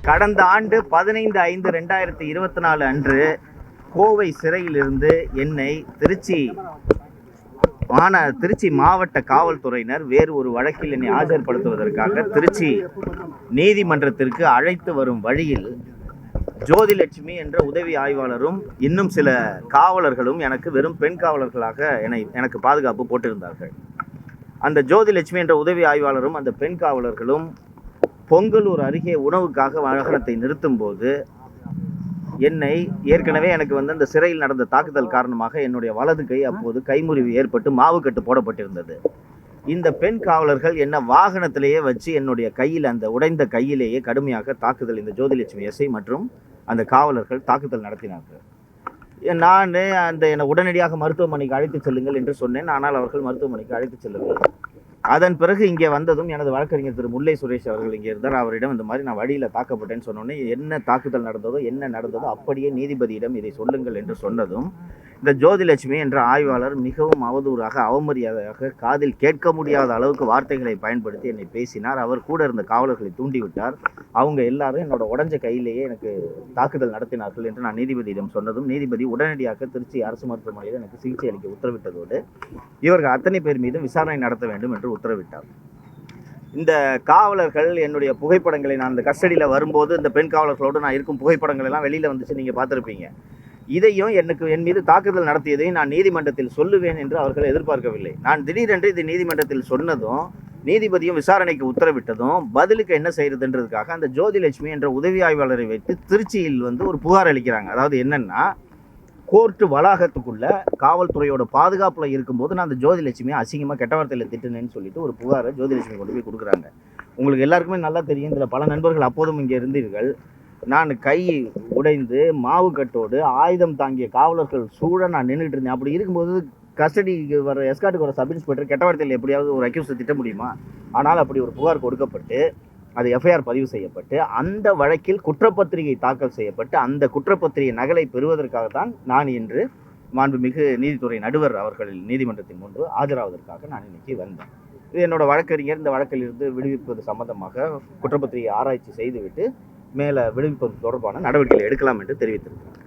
கடந்த ஆண்டு 15/5/2024 அன்று கோவை சிறையிலிருந்து என்னை திருச்சி மாவட்ட காவல்துறையினர் வேறு ஒரு வழக்கில் என்னை ஆஜர்படுத்துவதற்காக திருச்சி நீதிமன்றத்திற்கு அழைத்து வரும் வழியில் ஜோதிலட்சுமி என்ற உதவி ஆய்வாளரும் இன்னும் சில காவலர்களும் எனக்கு வெறும் பெண் காவலர்களாக எனக்கு பாதுகாப்பு போட்டிருந்தார்கள். அந்த ஜோதிலட்சுமி என்ற உதவி ஆய்வாளரும் அந்த பெண் காவலர்களும் பொங்கலூர் அருகே உணவுக்காக வாகனத்தை நிறுத்தும் போது ஏற்கனவே எனக்கு அந்த சிறையில் நடந்த தாக்குதல் காரணமாக என்னுடைய வலது கை அப்போது கைமுறிவு ஏற்பட்டு மாவுக்கட்டு போடப்பட்டிருந்தது. இந்த பெண் காவலர்கள் என்ன வாகனத்திலேயே வச்சு என்னுடைய கையில் அந்த உடைந்த கையிலேயே கடுமையாக தாக்குதல் இந்த ஜோதிலட்சுமி எஸ்ஐ மற்றும் அந்த காவலர்கள் தாக்குதல் நடத்தினார்கள். நான் என்னை உடனடியாக மருத்துவமனைக்கு அழைத்து செல்லுங்கள் என்று சொன்னேன். ஆனால் அவர்கள் மருத்துவமனைக்கு அழைத்து செல்லவில்லை. அதன் பிறகு இங்கே வந்ததும் எனது வழக்கறிஞர் திரு முல்லை சுரேஷ் அவர்கள் இங்கே இருந்தார். அவரிடம் இந்த மாதிரி நான் வழியில் தாக்கப்பட்டேன்னு சொன்னோன்னே என்ன தாக்குதல் நடந்ததோ அப்படியே நீதிபதியிடம் இதை சொல்லுங்கள் என்று சொன்னதும் இந்த ஜோதிலட்சுமி என்ற ஆய்வாளர் மிகவும் அவதூறாக அவமரியாதையாக காதில் கேட்க முடியாத அளவுக்கு வார்த்தைகளை பயன்படுத்தி என்னை பேசினார். அவர் கூட இருந்த காவலர்களை தூண்டிவிட்டார். அவங்க எல்லாரும் என்னோட உடஞ்ச கையிலேயே எனக்கு தாக்குதல் நடத்தினார்கள் என்று நான் நீதிபதியிடம் சொன்னதும் நீதிபதி உடனடியாக திருச்சி அரசு மருத்துவமனையில் எனக்கு சிகிச்சை அளிக்க உத்தரவிட்டதோடு இவர்கள் அத்தனை பேர் மீதும் விசாரணை நடத்த வேண்டும் என்று உத்தரவிட்டார். இந்த காவலர்கள் என்னுடைய புகைப்படங்களை நான் இந்த கஸ்டடியில் வரும்போது இந்த பெண் காவலர்களோடு நான் இருக்கும் புகைப்படங்கள் எல்லாம் வெளியில் வந்துச்சு, நீங்கள் பார்த்துருப்பீங்க. இதையும் என் மீது தாக்குதல் நடத்தியதையும் நான் நீதிமன்றத்தில் சொல்லுவேன் என்று அவர்கள் எதிர்பார்க்கவில்லை. நான் திடீரென்று இது நீதிமன்றத்தில் சொன்னதும் நீதிபதியும் விசாரணைக்கு உத்தரவிட்டதும் பதிலுக்கு என்ன செய்யறதுன்றதுக்காக அந்த ஜோதிலட்சுமி என்ற உதவி ஆய்வாளரை வைத்து திருச்சியில் ஒரு புகார் அளிக்கிறாங்க. அதாவது என்னன்னா, கோர்ட்டு வளாகத்துக்குள்ள காவல்துறையோட பாதுகாப்பில் இருக்கும்போது நான் அந்த ஜோதிலட்சுமியை அசிங்கமாக கெட்ட வார்த்தையில் திட்டுனேன்னு சொல்லிட்டு ஒரு புகாரை ஜோதிலட்சுமி கொண்டு போய் கொடுக்குறாங்க. உங்களுக்கு எல்லாருக்குமே நல்லா தெரியும், இதில் பல நண்பர்கள் அப்போதும் இங்கே இருந்தீர்கள். நான் கை உடைந்து மாவு கட்டோடு ஆயுதம் தாங்கிய காவலர்கள் சூழ நான் நின்றுட்டு இருந்தேன். அப்படி இருக்கும்போது கஸ்டடிக்கு வர எஸ்கார்ட்டுக்கு வர சப் இன்ஸ்பெக்டர் கெட்ட வார்த்தையில் எப்படியாவது ஒரு அக்யூஸை திட்ட முடியுமா? ஆனால் அப்படி ஒரு புகார் கொடுக்கப்பட்டு அது எஃப்ஐஆர் பதிவு செய்யப்பட்டு அந்த வழக்கில் குற்றப்பத்திரிகை தாக்கல் செய்யப்பட்டு அந்த குற்றப்பத்திரிகை நகலை பெறுவதற்காகத்தான் நான் இன்று மாண்புமிகு நீதித்துறை நடுவர் அவர்கள் நீதிமன்றத்தின் முன்பு ஆஜராவதற்காக நான் இன்னைக்கு வந்தேன். இது என்னோட வழக்கறிஞர் இந்த வழக்கில் இருந்து விடுவிப்பது சம்பந்தமாக குற்றப்பத்திரிகை ஆராய்ச்சி செய்துவிட்டு மேலே விடுவிப்பது தொடர்பான நடவடிக்கைகள் எடுக்கலாம் என்று தெரிவித்திருக்கிறார்.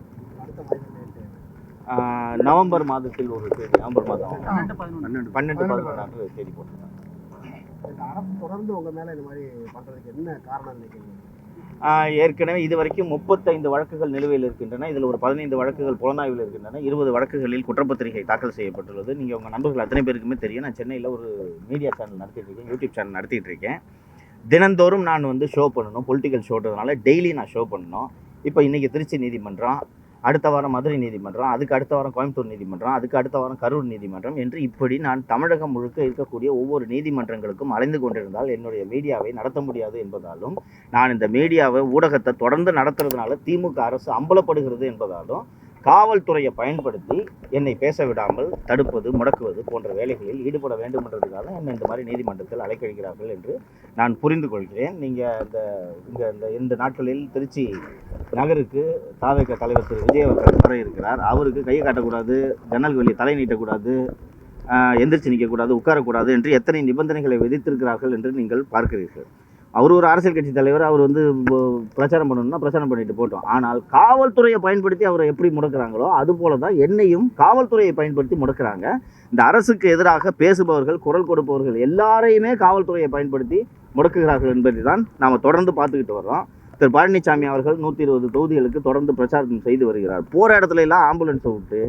நவம்பர் மாதத்தில் ஒரு தேதி, நவம்பர் மாதம் 12-11 தேதி போட்டிருக்காங்க. தொடர்ந்து உங்க மேல இந்த மாதிரி பண்றதுக்கு என்ன காரணம் நினைக்கிறீங்க? ஏற்கனவே இதுவரைக்கும் 35 வழக்குகள் நிலுவையில் இருக்கின்றன. இதில் ஒரு 15 வழக்குகள் புலனாய்வில் இருக்கின்றன. 20 வழக்குகளில் குற்றப்பத்திரிகை தாக்கல் செய்யப்பட்டுள்ளது. நீங்கள் உங்கள் நண்பர்கள் அத்தனை பேருக்குமே தெரியும், நான் சென்னையில் ஒரு மீடியா சேனல் நடத்திட்டு இருக்கேன், யூடியூப் சேனல் நடத்திட்டு இருக்கேன். தினந்தோறும் நான் ஷோ பண்ணணும், பொலிட்டிக்கல் ஷோன்றதுனால டெய்லி நான் ஷோ பண்ணணும். இப்போ இன்றைக்கி திருச்சி நீதிமன்றம், அடுத்த வாரம் மதுரை நீதிமன்றம், அதுக்கு அடுத்த வாரம் கோயம்புத்தூர் நீதிமன்றம், அதுக்கு அடுத்த வாரம் கரூர் நீதிமன்றம் என்று இப்படி நான் தமிழகம் முழுக்க இருக்கக்கூடிய ஒவ்வொரு நீதிமன்றங்களுக்கும் அலைந்து கொண்டிருந்தால் என்னுடைய மீடியாவை நடத்த முடியாது என்பதாலும், நான் இந்த மீடியாவை ஊடகத்தை தொடர்ந்து நடத்துறதுனால திமுக அரசு அம்பலப்படுகிறது என்பதாலும் காவல்துறையை பயன்படுத்தி என்னை பேச விடாமல் தடுப்பது, முடக்குவது போன்ற வேலைகளில் ஈடுபட வேண்டும் என்றதுக்காக என்னை இந்த மாதிரி நீதிமன்றத்தில் அழைக்கழிக்கிறார்கள் என்று நான் புரிந்து கொள்கிறேன். நீங்கள் இந்த நாட்களில் திருச்சி நகருக்கு தாவேக தலைவர் திரு விஜய் அவர்கள் வர இருக்கிறார். அவருக்கு கையை காட்டக்கூடாது, ஜன்னல் வெளியே தலை நீட்டக்கூடாது, எந்திரிச்சு நிற்கக்கூடாது, உட்காரக்கூடாது என்று எத்தனை நிபந்தனைகளை விதித்திருக்கிறார்கள் என்று நீங்கள் பார்க்கிறீர்கள். அவர் ஒரு அரசியல் கட்சி தலைவர், அவர் பிரச்சாரம் பண்ணணும்னா பிரச்சாரம் பண்ணிட்டு போட்டோம். ஆனால் காவல்துறையை பயன்படுத்தி அவரை எப்படி முடக்கிறாங்களோ அதுபோல தான் என்னையும் காவல்துறையை பயன்படுத்தி முடக்கிறாங்க. இந்த அரசுக்கு எதிராக பேசுபவர்கள், குரல் கொடுப்பவர்கள் எல்லாரையுமே காவல்துறையை பயன்படுத்தி முடக்குகிறார்கள் என்பதை தான் நாம் தொடர்ந்து பார்த்துக்கிட்டு வர்றோம். திரு பழனிசாமி அவர்கள் 120 தொகுதிகளுக்கு தொடர்ந்து பிரச்சாரம் செய்து வருகிறார். போகிற இடத்துல எல்லாம் ஆம்புலன்ஸை விட்டு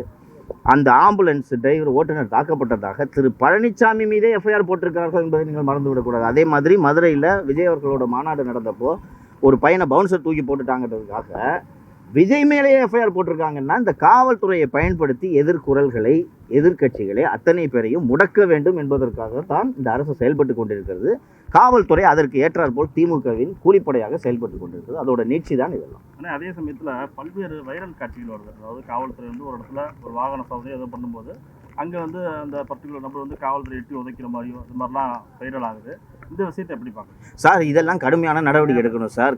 அந்த ஆம்புலன்ஸ் டிரைவர் ஓட்டுநர் தாக்கப்பட்டதாக திரு பழனிசாமி மீதே எஃப்ஐஆர் போட்டிருக்கிறார்கள் என்பதை நீங்கள் மறந்துவிடக்கூடாது. அதே மாதிரி மதுரையில் விஜய் அவர்களோட மாநாடு நடந்தப்போ ஒரு பையனை பவுன்சர் தூக்கி போட்டுட்டாங்கிறதுக்காக விஜய் மேலேயே எஃப்ஐஆர் போட்டிருக்காங்கன்னா இந்த காவல்துறையை பயன்படுத்தி எதிர்குரல்களை, எதிர்கட்சிகளை அத்தனை பேரையும் முடக்க வேண்டும் என்பதற்காகத்தான் இந்த அரசு செயல்பட்டு கொண்டிருக்கிறது. காவல்துறை அதற்கு ஏற்றாற்போல் திமுகவின் கூலிப்படையாக செயல்பட்டு கொண்டிருக்கிறது. அதோட நீட்சி தான் இதெல்லாம். ஆனால் அதே சமயத்தில் பல்வேறு வைரல் காட்சிகள் வருது. அதாவது காவல்துறை ஒரு இடத்துல ஒரு வாகன சோதனை ஏதோ பண்ணும்போது அங்கே அந்த பர்டிகுலர் நம்பர் காவல்துறை எட்டி உதைக்கிற மாதிரியோ அது மாதிரிலாம் வைரல் ஆகுது. இந்த விஷயத்தை எப்படி பார்க்குறீங்க சார்? இதெல்லாம் கடுமையான நடவடிக்கை எடுக்கணும் சார்.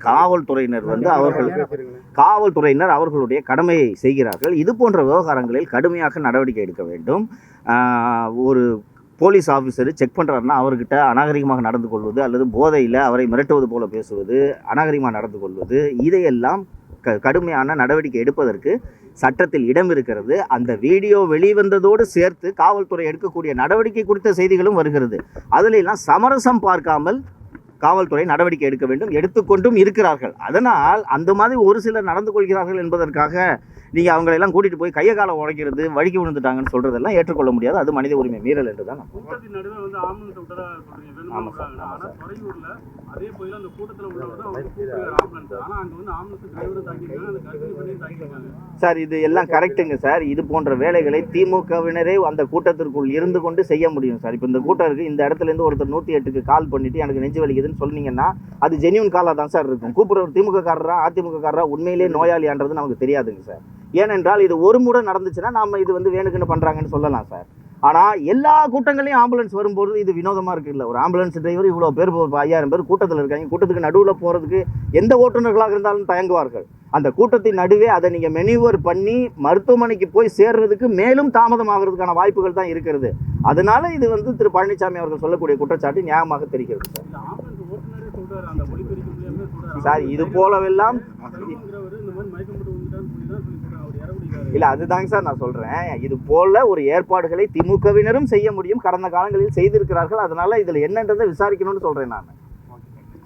காவல்துறையினர் அவர்களுடைய கடமையை செய்கிறார்கள். இது போன்ற விவகாரங்களில் கடுமையாக நடவடிக்கை எடுக்க வேண்டும். ஒரு போலீஸ் ஆஃபீஸர் செக் பண்ணுறாருன்னா அவர்கிட்ட அநாகரிகமாக நடந்து கொள்வது அல்லது போதையில் அவரை மிரட்டுவது போல பேசுவது, அநாகரிகமாக நடந்து கொள்வது, இதையெல்லாம் கடுமையான நடவடிக்கை எடுப்பதற்கு சட்டத்தில் இடம் இருக்கிறது. அந்த வீடியோ வெளிவந்ததோடு சேர்த்து காவல்துறை எடுக்கக்கூடிய நடவடிக்கை குறித்த செய்திகளும் வருகிறது. அதிலெல்லாம் சமரசம் பார்க்காமல் காவல்துறை நடவடிக்கை எடுக்க வேண்டும், எடுத்துக்கொண்டும் இருக்கிறார்கள். அதனால் அந்த மாதிரி ஒரு சிலர் நடந்து கொள்கிறார்கள் என்பதற்காக நீங்கள் அவங்களெல்லாம் கூட்டிகிட்டு போய் கையை காலை உடைக்கிறது, வழுக்கி விழுந்துட்டாங்கன்னு சொல்கிறதெல்லாம் ஏற்றுக்கொள்ள முடியாது. அது மனித உரிமை மீறல் என்று தான். கூட்டத்தின் நடுவே வந்து ஆம்புலன்ஸ் விட்டதா சொல்றீங்க. ஆமாம் சார். ஆனா துறையூர்ல அதே போயில அந்த கூட்டத்துல உள்ளவங்க ஆம்புலன்ஸ், ஆனா அங்க வந்து ஆம்புலன்ஸ் டிரைவரும் தாக்கிட்டாங்க, அந்த கர்ப்பிணி பெண்ணையும் தாக்கிட்டாங்க. சார் இது எல்லாம் கரெக்டுங்க சார். இது போன்ற வேலைகளை திமுகவினரே அந்த கூட்டத்திற்குள் இருந்து கொண்டு செய்ய முடியும் சார். இப்போ இந்த கூட்டம் இருக்குது, இந்த இடத்துல இருந்து ஒருத்தர் 108க்கு கால் பண்ணிட்டு எனக்கு நெஞ்சு வலிக்குதுன்னு சொன்னீங்கன்னா அது ஜென்யூன் காலாக தான் சார் இருக்கும். கூப்பிட்ற திமுக காரரா அதிமுக காரரா உண்மையிலே நோயாளியான்றது நமக்கு தெரியாதுங்க சார். ஏனென்றால் இது ஒரு முறை நடந்துச்சுன்னா நாம் இது வந்து வேணுக்குன்னு பண்ணுறாங்கன்னு சொல்லலாம் சார். ஆனால் எல்லா கூட்டங்களையும் ஆம்புலன்ஸ் வரும்போது இது வினோதமாக இருக்குல்ல. ஒரு ஆம்புலன்ஸ் டிரைவர் இவ்வளோ பேர் 5000 பேர் கூட்டத்தில் இருக்காங்க, கூட்டத்துக்கு நடுவில் போகிறதுக்கு எந்த ஓட்டுநர்களாக இருந்தாலும் தயங்குவார்கள். அந்த கூட்டத்தின் நடுவே அதை நீங்கள் மெனிவர் பண்ணி மருத்துவமனைக்கு போய் சேர்றதுக்கு மேலும் தாமதமாகிறதுக்கான வாய்ப்புகள் தான் இருக்கிறது. அதனால இது வந்து திரு பழனிசாமி அவர்கள் சொல்லக்கூடிய குற்றச்சாட்டு நியாயமாக தெரிகிறது சார். இது போலவெல்லாம் இல்லை, அதுதாங்க சார் நான் சொல்கிறேன். இது போல ஒரு ஏற்பாடுகளை திமுகவினரும் செய்ய முடியும், கடந்த காலங்களில் செய்திருக்கிறார்கள். அதனால இதில் என்னன்றதை விசாரிக்கணும்னு சொல்கிறேன் நான்.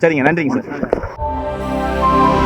சரிங்க, நன்றிங்க சார்.